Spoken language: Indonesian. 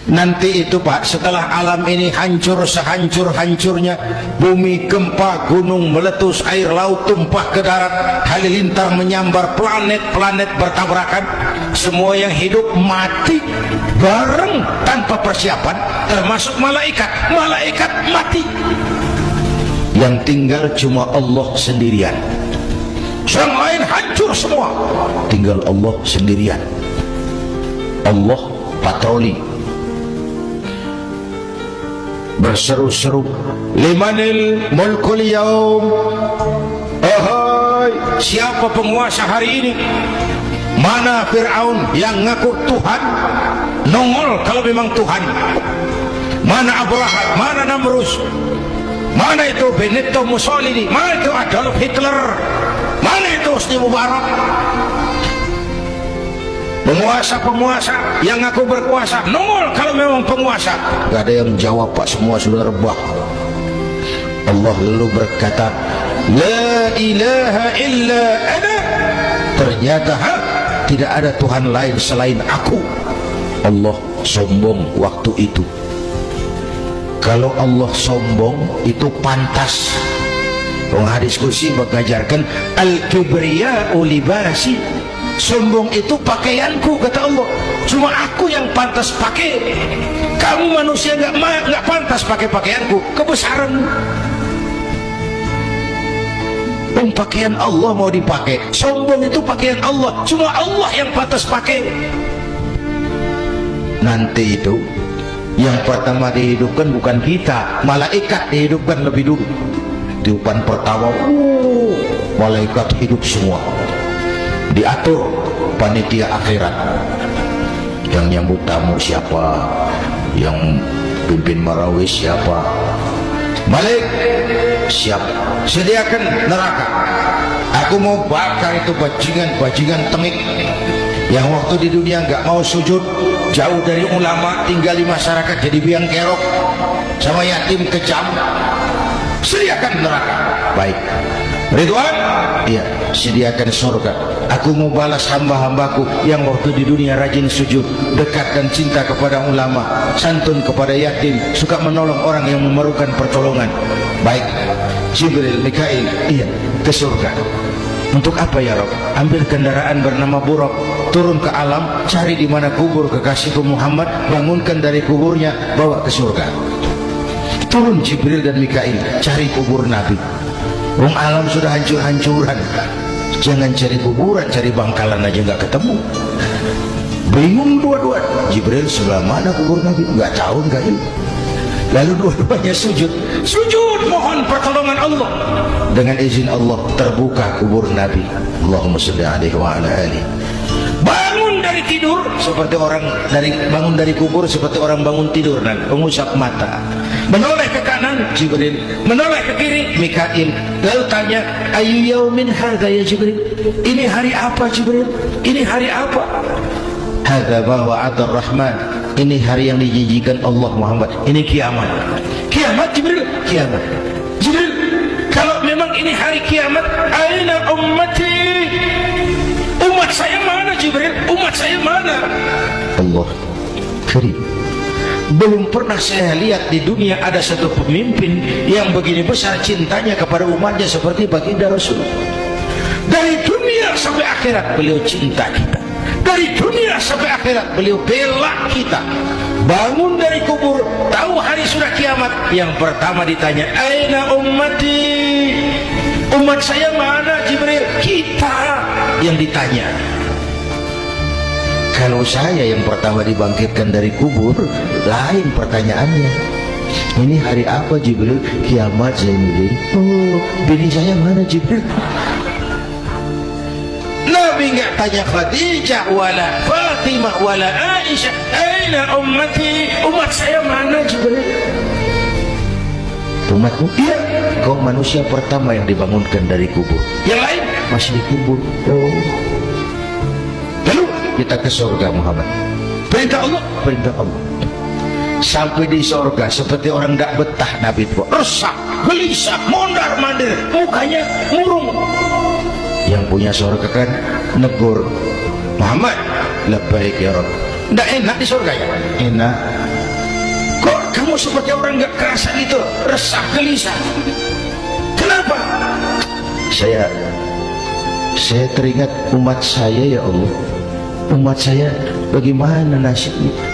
Nanti itu Pak, setelah alam ini hancur sehancur-hancurnya, bumi gempa, gunung meletus, air laut tumpah ke darat, halilintar menyambar, planet-planet bertabrakan, semua yang hidup mati bareng tanpa persiapan, termasuk malaikat. Malaikat mati, yang tinggal cuma Allah sendirian. Yang lain hancur semua, tinggal Allah sendirian. Allah patroli berseru-seru, limanil mulkul yaum, ahai, siapa penguasa hari ini? Mana Fir'aun yang ngaku Tuhan, nongol kalau memang Tuhan. Mana Abraha, mana Namrus, mana itu Benito Mussolini, mana itu Adolf Hitler, mana itu Hosni Mubarak? Penguasa-penguasa yang aku berkuasa, nongol kalau memang penguasa. Gak ada yang jawab Pak, semua sudah rebah. Allah lalu berkata, la ilaha illa ana. Ternyata tidak ada Tuhan lain selain aku. Allah sombong waktu itu. Kalau Allah sombong itu pantas. Hadis kursi mengajarkan al-kibriya'u libasi. Sombong itu pakaianku, kata Allah. Cuma aku yang pantas pakai. Kamu manusia nggak pantas pakai pakaianku. Kebesaran. Pakaian Allah mau dipakai. Sombong itu pakaian Allah. Cuma Allah yang pantas pakai. Nanti itu yang pertama dihidupkan bukan kita, malaikat dihidupkan lebih dulu. Tiupan pertama, malaikat hidup semua. Diatur panitia akhirat. Yang nyambut tamu siapa, yang pimpin marawis siapa, Malik siap, sediakan neraka. Aku mau bakar itu bajingan tengik yang waktu di dunia nggak mau sujud, jauh dari ulama, tinggal di masyarakat jadi biang kerok, sama yatim kejam. Sediakan neraka. Baik, Ridwan, iya, sediakan surga. Aku mau balas hamba-hambaku yang waktu di dunia rajin sujud, dekat dan cinta kepada ulama, santun kepada yatim, suka menolong orang yang memerlukan pertolongan. Baik, Jibril, Mikail, iya, ke surga. Untuk apa ya Rob? Ambil kendaraan bernama Buraq, turun ke alam, cari di mana kubur kekasihku Muhammad, bangunkan dari kuburnya, bawa ke surga. Turun Jibril dan Mikail, cari kubur Nabi. Wong alam sudah hancur-hancuran, jangan cari kuburan, cari bangkalan aja nggak ketemu. Bingung dua-dua. Jibril sebelah mana kubur Nabi? Nggak tahu, nggak ini. Lalu dua-duanya sujud mohon pertolongan Allah. Dengan izin Allah terbuka kubur Nabi. Allahumma sholli alaihi wa ala alihi. Bangun dari tidur seperti orang bangun dari kubur seperti orang bangun tidur, dan mengusap mata. Menoleh ke kanan Jibril, menoleh ke kiri Mikail. Lalu tanya, ayu yaumin hadza ya Jibril? Ini hari apa Jibril? Ini hari apa? Hadza ma wa'ada ar-Rahman. Ini hari yang dijanjikan Allah Muhammad. Ini kiamat. Kiamat Jibril? Kiamat. Jibril, kalau memang ini hari kiamat, aina ummati? Umat saya mana Jibril? Umat saya mana? Allah karim. Belum pernah saya lihat di dunia ada satu pemimpin yang begini besar cintanya kepada umatnya seperti baginda Rasul. Dari dunia sampai akhirat beliau cinta kita. Dari dunia sampai akhirat beliau bela kita. Bangun dari kubur, tahu hari sudah kiamat, yang pertama ditanya, aina ummati? Umat saya mana Jibril? Kita yang ditanya. Kalau saya yang pertama dibangkitkan dari kubur, lain pertanyaannya. Ini hari apa Jibril? Kiamat Zainuddin. Oh, bini saya mana Jibril? Nabi nggak tanya Khadijah wala Fatimah wala Aisyah, aina ummati? Umat saya mana Jibril? Umatmu? Iya, kau manusia pertama yang dibangunkan dari kubur. Yang lain masih dikubur. Oh. Lalu kita ke surga Muhammad. Perintah Allah, perintah Allah. Sampai di surga seperti orang tidak betah Nabi itu, resah, gelisah, mondar mandir, mukanya murung. Yang punya surga kan negur, Muhammad, labbaik ya Rabb. Tidak enak di surga ya? Enak. seperti orang gak kerasan itu, resah, gelisah. Kenapa? Saya teringat umat saya, ya Allah. Umat saya bagaimana nasibnya?